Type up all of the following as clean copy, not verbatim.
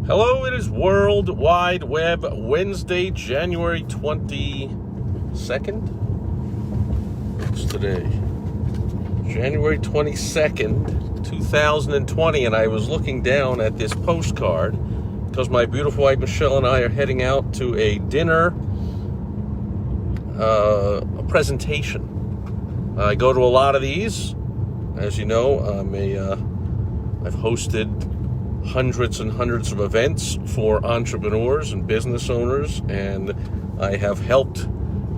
Hello, it is World Wide Web Wednesday, January 22nd. What's today? January 22nd, 2020, and I was looking down at this postcard because my beautiful wife Michelle and I are heading out to a dinner, a presentation. I go to a lot of these. As you know, I've hosted hundreds and hundreds of events for entrepreneurs and business owners, and I have helped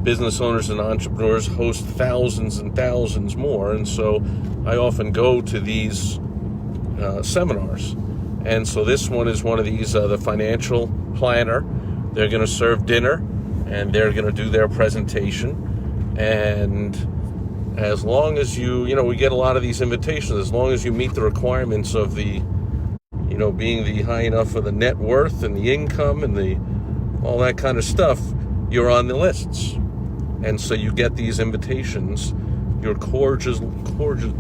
business owners and entrepreneurs host thousands and thousands more. And so I often go to these seminars. And so this one is one of these, the financial planner. They're going to serve dinner and they're going to do their presentation. And as long as we get a lot of these invitations, as long as you meet the requirements of the being the high enough for the net worth and the income and all that kind of stuff, you're on the lists. And so you get these invitations. You're cordial,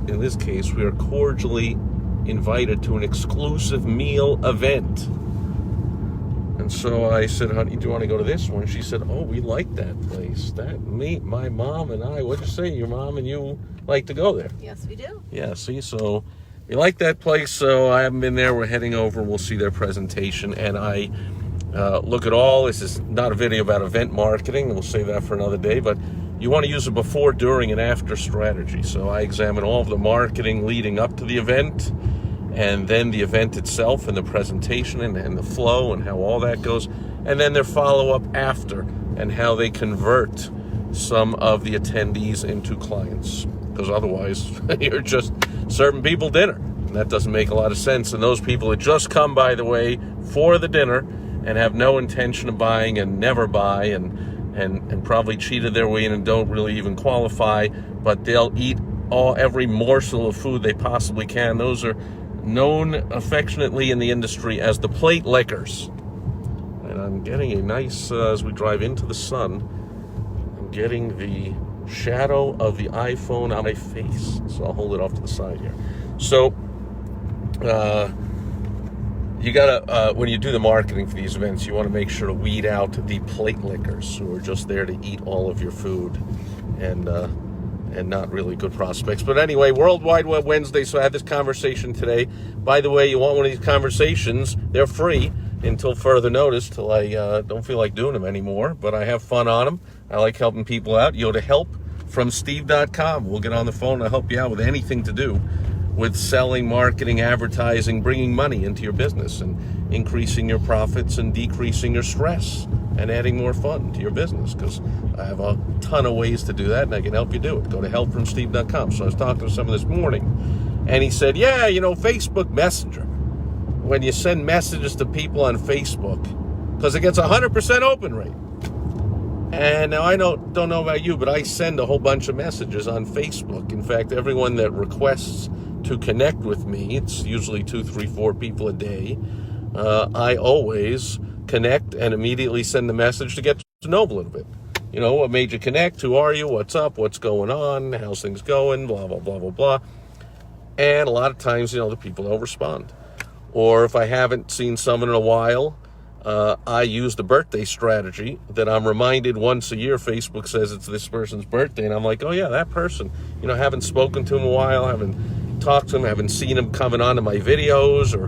in this case, we are cordially invited to an exclusive meal event. And so I said, honey, do you want to go to this one? She said, oh, we like that place. My mom and I, what'd you say? Your mom and you like to go there? Yes, we do. Yeah, see, so we like that place, so I haven't been there. We're heading over. We'll see their presentation. And I look at all. This is not a video about event marketing. We'll save that for another day. But you want to use a before, during, and after strategy. So I examine all of the marketing leading up to the event, and then the event itself and the presentation and the flow and how all that goes. And then their follow-up after and how they convert some of the attendees into clients. Because otherwise, you're just serving people dinner. And that doesn't make a lot of sense. And those people that just come, by the way, for the dinner and have no intention of buying and never buy and probably cheated their way in and don't really even qualify, but they'll eat every morsel of food they possibly can. Those are known affectionately in the industry as the plate lickers. And I'm getting a nice, as we drive into the sun, I'm getting the shadow of the iPhone on my face, so I'll hold it off to the side here. So you gotta when you do the marketing for these events, you want to make sure to weed out the plate lickers who are just there to eat all of your food and not really good prospects. But anyway, World Wide Web Wednesday, so I had this conversation today. By the way, you want one of these conversations, they're free until further notice, till I don't feel like doing them anymore, but I have fun on them. I like helping people out. You go to helpfromsteve.com. We'll get on the phone and I'll help you out with anything to do with selling, marketing, advertising, bringing money into your business and increasing your profits and decreasing your stress and adding more fun to your business, because I have a ton of ways to do that and I can help you do it. Go to helpfromsteve.com. So I was talking to someone this morning and he said, yeah, Facebook Messenger, when you send messages to people on Facebook, because it gets 100% open rate. And now I don't know about you, but I send a whole bunch of messages on Facebook. In fact, everyone that requests to connect with me, it's usually 2, 3, 4 people a day, I always connect and immediately send the message to get to know a little bit. What made you connect? Who are you? What's up? What's going on? How's things going? Blah, blah, blah, blah, blah. And a lot of times, the people don't respond. Or if I haven't seen someone in a while, I use the birthday strategy that I'm reminded once a year. Facebook says it's this person's birthday, and I'm like, oh yeah, that person. Haven't spoken to him in a while, haven't talked to him, haven't seen him coming onto my videos, or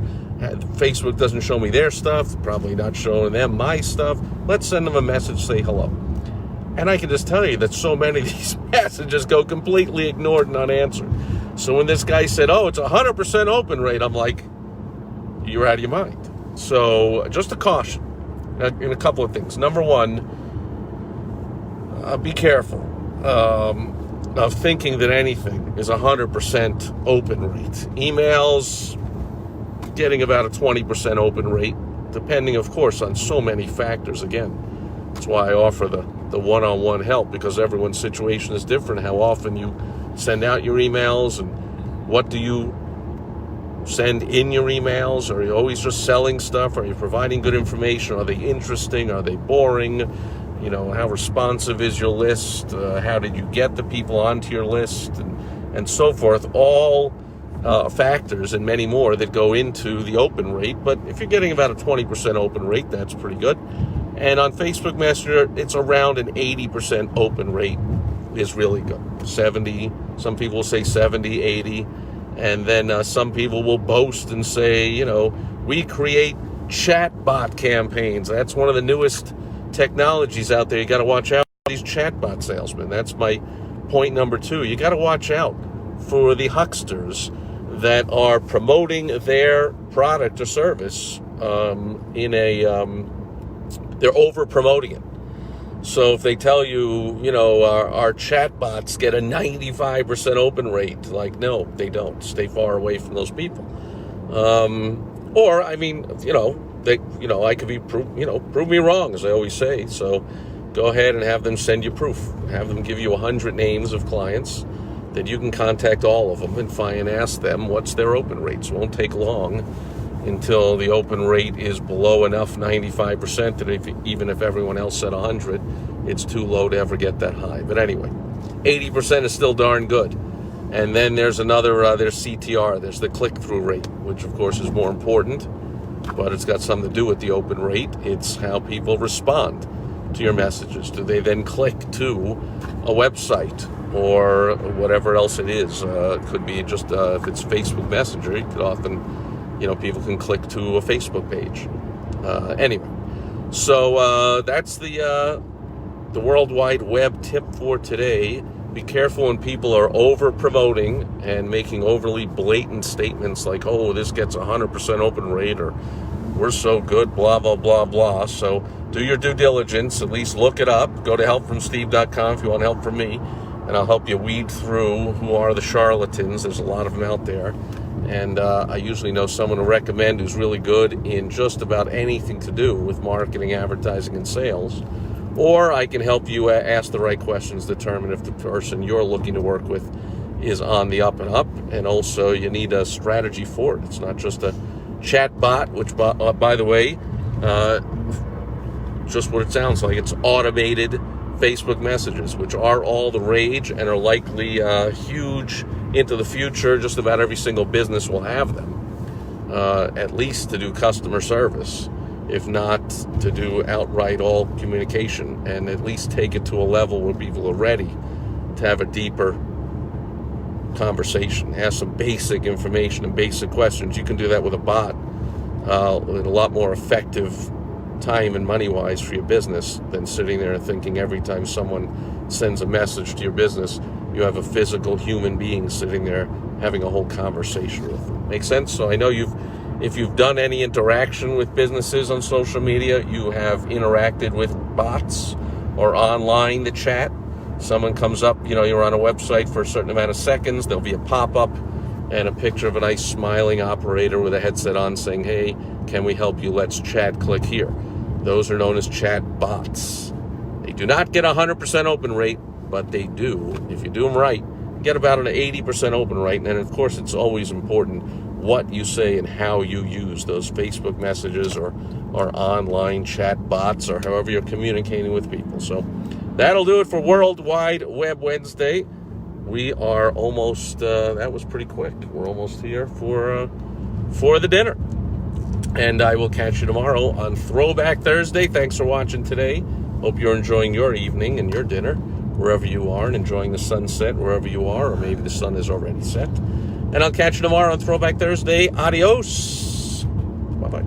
Facebook doesn't show me their stuff, probably not showing them my stuff. Let's send them a message, say hello. And I can just tell you that so many of these messages go completely ignored and unanswered. So when this guy said, oh, it's 100% open rate, I'm like, you're out of your mind. So just a caution in a couple of things. Number one, be careful of thinking that anything is 100% open rate. Emails getting about a 20% open rate, depending, of course, on so many factors. Again, that's why I offer the one-on-one help, because everyone's situation is different. How often you send out your emails, and what do you send in your emails? Are you always just selling stuff? Are you providing good information? Are they interesting? Are they boring? How responsive is your list? How did you get the people onto your list? And so forth. All factors and many more that go into the open rate. But if you're getting about a 20% open rate, that's pretty good. And on Facebook Messenger, it's around an 80% open rate is really good. 70, some people will say 70, 80. And then some people will boast and say, we create chatbot campaigns. That's one of the newest technologies out there. You got to watch out for these chatbot salesmen. That's my point number 2. You got to watch out for the hucksters that are promoting their product or service they're over promoting it. So if they tell you, our chatbots get a 95% open rate, no, they don't. Stay far away from those people. I could be prove me wrong, as I always say. So go ahead and have them send you proof. Have them give you 100 names of clients that you can contact all of them and ask them what's their open rates. It won't take long until the open rate is below enough 95% that even if everyone else said 100, it's too low to ever get that high. But anyway, 80% is still darn good. And then there's another, there's CTR, there's the click-through rate, which of course is more important, but it's got something to do with the open rate. It's how people respond to your messages. Do they then click to a website or whatever else it is? It could be just, if it's Facebook Messenger, you could often, people can click to a Facebook page. Anyway, so that's the World Wide Web tip for today. Be careful when people are over-promoting and making overly blatant statements like, oh, this gets 100% open rate, or we're so good, blah, blah, blah, blah. So do your due diligence. At least look it up. Go to helpfromsteve.com if you want help from me, and I'll help you weed through who are the charlatans. There's a lot of them out there. And I usually know someone to recommend who's really good in just about anything to do with marketing, advertising, and sales. Or I can help you ask the right questions, determine if the person you're looking to work with is on the up and up. And also you need a strategy for it. It's not just a chat bot, which, by the way, just what it sounds like. It's automated Facebook messages, which are all the rage and are likely huge into the future. Just about every single business will have them, at least to do customer service, if not to do outright all communication, and at least take it to a level where people are ready to have a deeper conversation, ask some basic information and basic questions. You can do that with a bot with a lot more effective time and money-wise for your business than sitting there and thinking every time someone sends a message to your business, you have a physical human being sitting there having a whole conversation with them. Make sense? So I know if you've done any interaction with businesses on social media, you have interacted with bots or online to chat. Someone comes up, you're on a website for a certain amount of seconds, there'll be a pop-up and a picture of a nice smiling operator with a headset on saying, hey, can we help you? Let's chat, click here. Those are known as chat bots. They do not get a 100% open rate, but they do, if you do them right, get about an 80% open rate. And then, of course, it's always important what you say and how you use those Facebook messages or online chat bots or however you're communicating with people. So that'll do it for World Wide Web Wednesday. We are almost, that was pretty quick. We're almost here for the dinner. And I will catch you tomorrow on Throwback Thursday. Thanks for watching today. Hope you're enjoying your evening and your dinner wherever you are, and enjoying the sunset wherever you are, or maybe the sun is already set. And I'll catch you tomorrow on Throwback Thursday. Adios. Bye-bye.